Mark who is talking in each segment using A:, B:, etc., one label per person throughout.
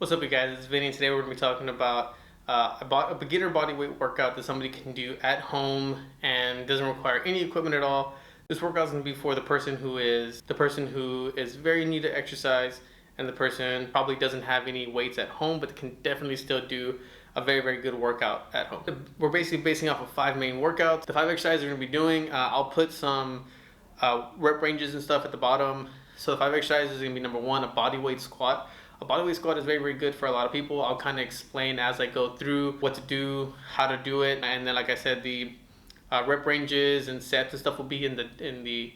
A: What's up, you guys? It's Vinny. Today we're going to be talking about a beginner body weight workout that somebody can do at home and doesn't require any equipment at all. This workout is going to be for the person who is very new to exercise, and the person probably doesn't have any weights at home, but can definitely still do a very good workout at home. We're basically basing off of 5 main workouts. The 5 exercises we're going to be doing, I'll put some rep ranges and stuff at the bottom. So the 5 exercises is going to be number 1, a body weight squat. A bodyweight squat is very good for a lot of people. I'll kind of explain as I go through what to do, how to do it, and then like I said, the rep ranges and sets and stuff will be in the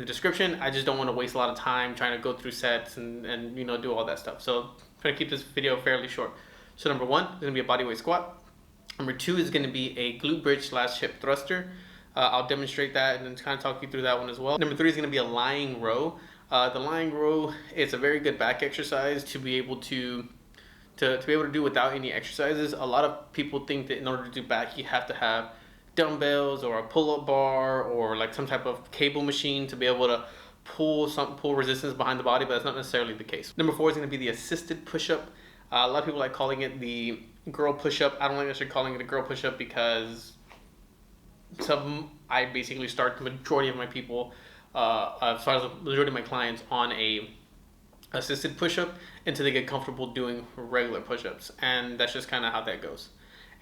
A: description. I just don't want to waste a lot of time trying to go through sets and do all that stuff. So I'm trying to keep this video fairly short. So number 1 is going to be a bodyweight squat. Number 2 is going to be a glute bridge / hip thruster. I'll demonstrate that and then kind of talk you through that one as well. Number 3 is going to be a lying row. The lying row is a very good back exercise to be able to do without any exercises. A lot of people think that in order to do back, you have to have dumbbells or a pull-up bar or like some type of cable machine to be able to pull resistance behind the body, but that's not necessarily the case. Number 4 is going to be the assisted push-up. A lot of people like calling it the girl push-up. I don't like necessarily calling it a girl push-up because I basically start the majority of my people, as far as the majority of my clients, on a assisted push-up until they get comfortable doing regular push-ups, and that's just kind of how that goes.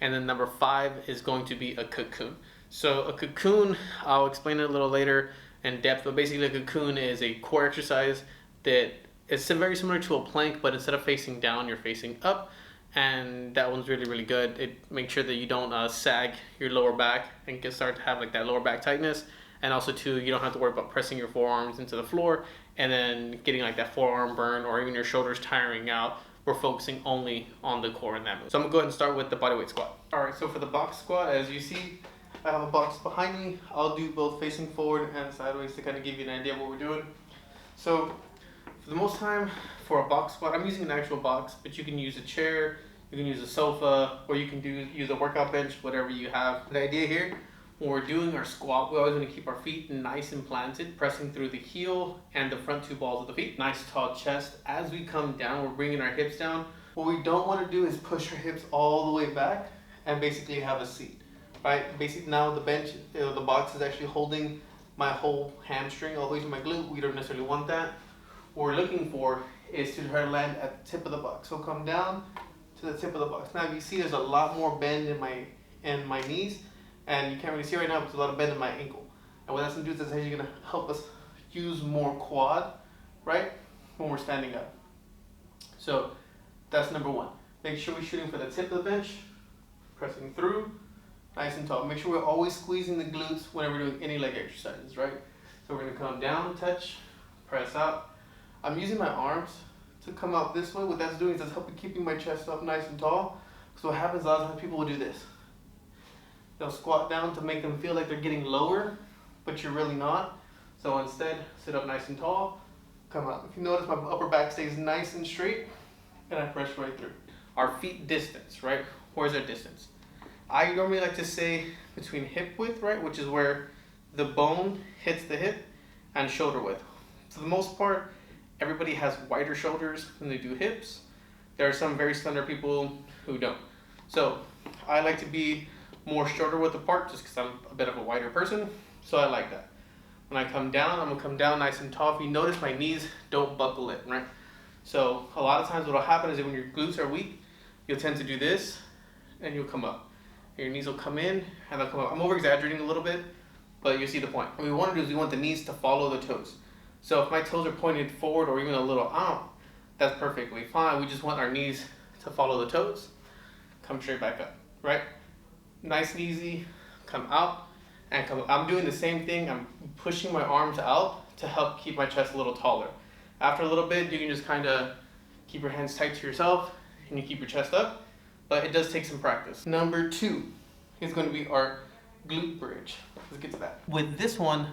A: And then number 5 is going to be a cocoon. So a cocoon, I'll explain it a little later in depth, but basically a cocoon is a core exercise that is very similar to a plank, but instead of facing down, you're facing up, and that one's really good. It makes sure that you don't sag your lower back and start to have like that lower back tightness. And also too, you don't have to worry about pressing your forearms into the floor and then getting like that forearm burn or even your shoulders tiring out. We're focusing only on the core in that move. So I'm gonna go ahead and start with the bodyweight squat. All right, so for the box squat, as you see, I have a box behind me. I'll do both facing forward and sideways to kind of give you an idea of what we're doing. So for the most time, for a box squat, I'm using an actual box, but you can use a chair, you can use a sofa, or you can use a workout bench, whatever you have. The idea here, when we're doing our squat, we always want to keep our feet nice and planted, pressing through the heel and the front 2 balls of the feet. Nice tall chest. As we come down, we're bringing our hips down. What we don't want to do is push our hips all the way back and basically have a seat, right? Basically now the bench, the box is actually holding my whole hamstring all the way to my glute. We don't necessarily want that. What we're looking for is to try to land at the tip of the box. So come down to the tip of the box. Now if you see, there's a lot more bend in my knees. And you can't really see right now, but there's a lot of bend in my ankle. And what that's going to do is that's actually going to help us use more quad, right, when we're standing up. So that's number 1. Make sure we're shooting for the tip of the bench, pressing through, nice and tall. Make sure we're always squeezing the glutes whenever we're doing any leg exercises, right? So we're going to come down, touch, press out. I'm using my arms to come out this way. What that's doing is that's helping keeping my chest up nice and tall. So what happens a lot of times, people will do this. They'll squat down to make them feel like they're getting lower, but you're really not. So instead, sit up nice and tall, come up. If you notice, my upper back stays nice and straight, and I press right through. Our feet distance, right? Where's our distance? I normally like to say between hip width, right, which is where the bone hits the hip, and shoulder width. For the most part, everybody has wider shoulders when they do hips. There are some very slender people who don't. So I like to be more shoulder width apart just because I'm a bit of a wider person, so I like that. When I come down, I'm gonna come down nice and tall. If you notice, my knees don't buckle in, right? So a lot of times what will happen is that when your glutes are weak, you'll tend to do this and you'll come up. Your knees will come in and they'll come up. I'm over exaggerating a little bit, but you see the point. What we want to do is we want the knees to follow the toes. So if my toes are pointed forward or even a little out, that's perfectly fine. We just want our knees to follow the toes, come straight back up, right? Nice and easy, come out and come up. I'm doing the same thing. I'm pushing my arms out to help keep my chest a little taller. After a little bit, you can just kind of keep your hands tight to yourself and you keep your chest up, but it does take some practice. Number 2 is going to be our glute bridge. Let's get to that. With this one,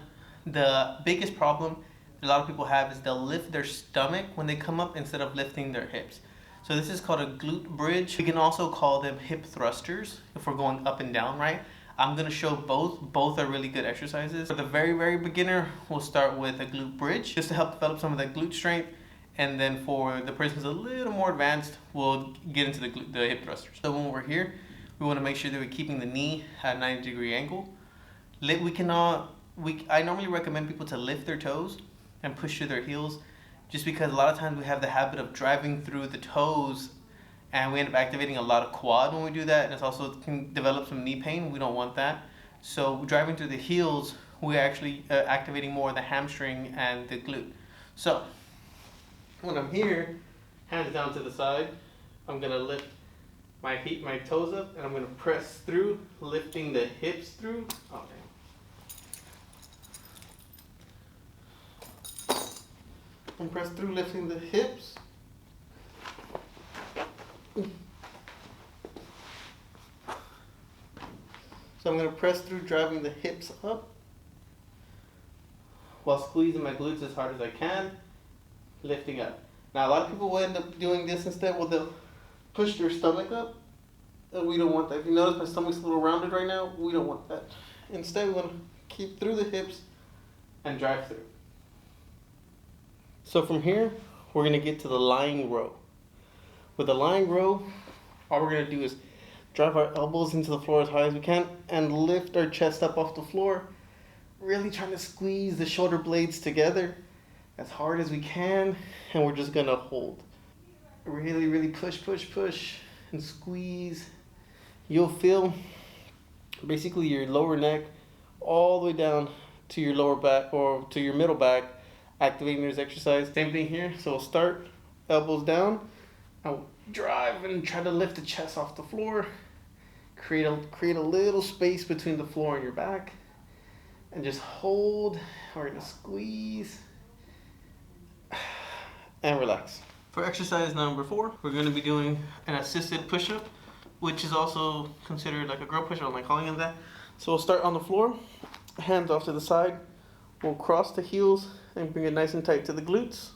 A: the biggest problem a lot of people have is they'll lift their stomach when they come up instead of lifting their hips. So this is called a glute bridge. We can also call them hip thrusters if we're going up and down, right? I'm gonna show both. Both are really good exercises. For the very beginner, we'll start with a glute bridge just to help develop some of that glute strength. And then for the person who's a little more advanced, we'll get into the hip thrusters. So when we're here, we want to make sure that we're keeping the knee at a 90-degree angle. I normally recommend people to lift their toes and push through their heels, just because a lot of times we have the habit of driving through the toes and we end up activating a lot of quad when we do that, and it's also can develop some knee pain. We don't want that. So driving through the heels, we're actually activating more of the hamstring and the glute. So when I'm here, hands down to the side, I'm gonna lift my toes up, and I'm gonna press through, lifting the hips through. Oh, dang. And press through, lifting the hips. So I'm gonna press through, driving the hips up, while squeezing my glutes as hard as I can, lifting up. Now a lot of people will end up doing this instead, where they'll push their stomach up, and we don't want that. If you notice my stomach's a little rounded right now, we don't want that. Instead, we want to keep through the hips and drive through. So from here, we're going to get to the lying row. With the lying row, all we're going to do is drive our elbows into the floor as high as we can and lift our chest up off the floor, really trying to squeeze the shoulder blades together as hard as we can, and we're just going to hold. Really, really push, push, push, and squeeze. You'll feel basically your lower neck all the way down to your lower back or to your middle back activating this exercise. Same thing here. So we'll start elbows down. I'll drive and try to lift the chest off the floor. Create a little space between the floor and your back, and just hold. We're gonna squeeze and relax. For exercise number 4, we're going to be doing an assisted push-up, which is also considered like a girl push-up. I'm like calling it that. So we'll start on the floor, hands off to the side. We'll cross the heels and bring it nice and tight to the glutes.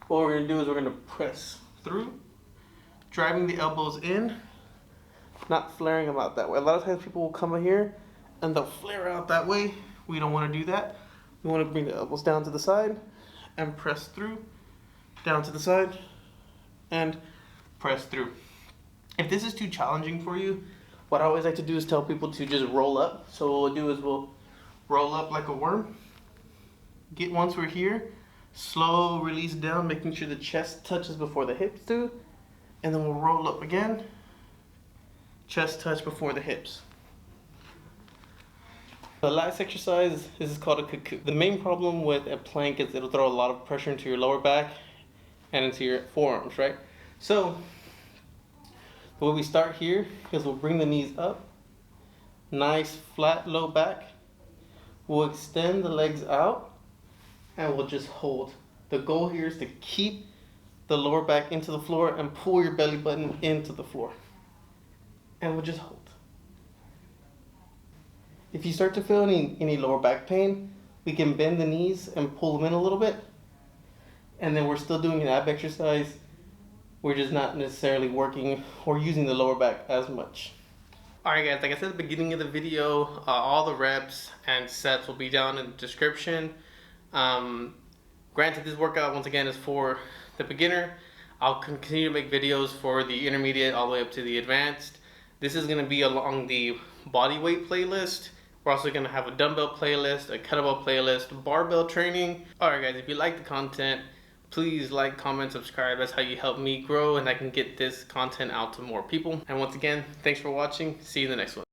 A: What we're going to do is we're going to press through, driving the elbows in, not flaring them out that way. A lot of times people will come in here and they'll flare out that way. We don't want to do that. We want to bring the elbows down to the side and press through, down to the side, and press through. If this is too challenging for you, what I always like to do is tell people to just roll up. So what we'll do is we'll roll up like a worm. Once we're here, slow release down, making sure the chest touches before the hips do, and then we'll roll up again, chest touch before the hips. The last exercise, this is called a cuckoo. The main problem with a plank is it'll throw a lot of pressure into your lower back and into your forearms, right? So the way we start here is we'll bring the knees up, nice flat low back. We'll extend the legs out and we'll just hold. The goal here is to keep the lower back into the floor and pull your belly button into the floor. And we'll just hold. If you start to feel any lower back pain, we can bend the knees and pull them in a little bit. And then we're still doing an ab exercise. We're just not necessarily working or using the lower back as much. Alright guys, like I said at the beginning of the video, all the reps and sets will be down in the description. Granted, this workout once again is for the beginner. I'll continue to make videos for the intermediate all the way up to the advanced. This is going to be along the body weight playlist. We're also going to have a dumbbell playlist, a kettlebell playlist, barbell training. Alright guys, if you like the content, please like, comment, subscribe. That's how you help me grow and I can get this content out to more people. And once again, thanks for watching. See you in the next one.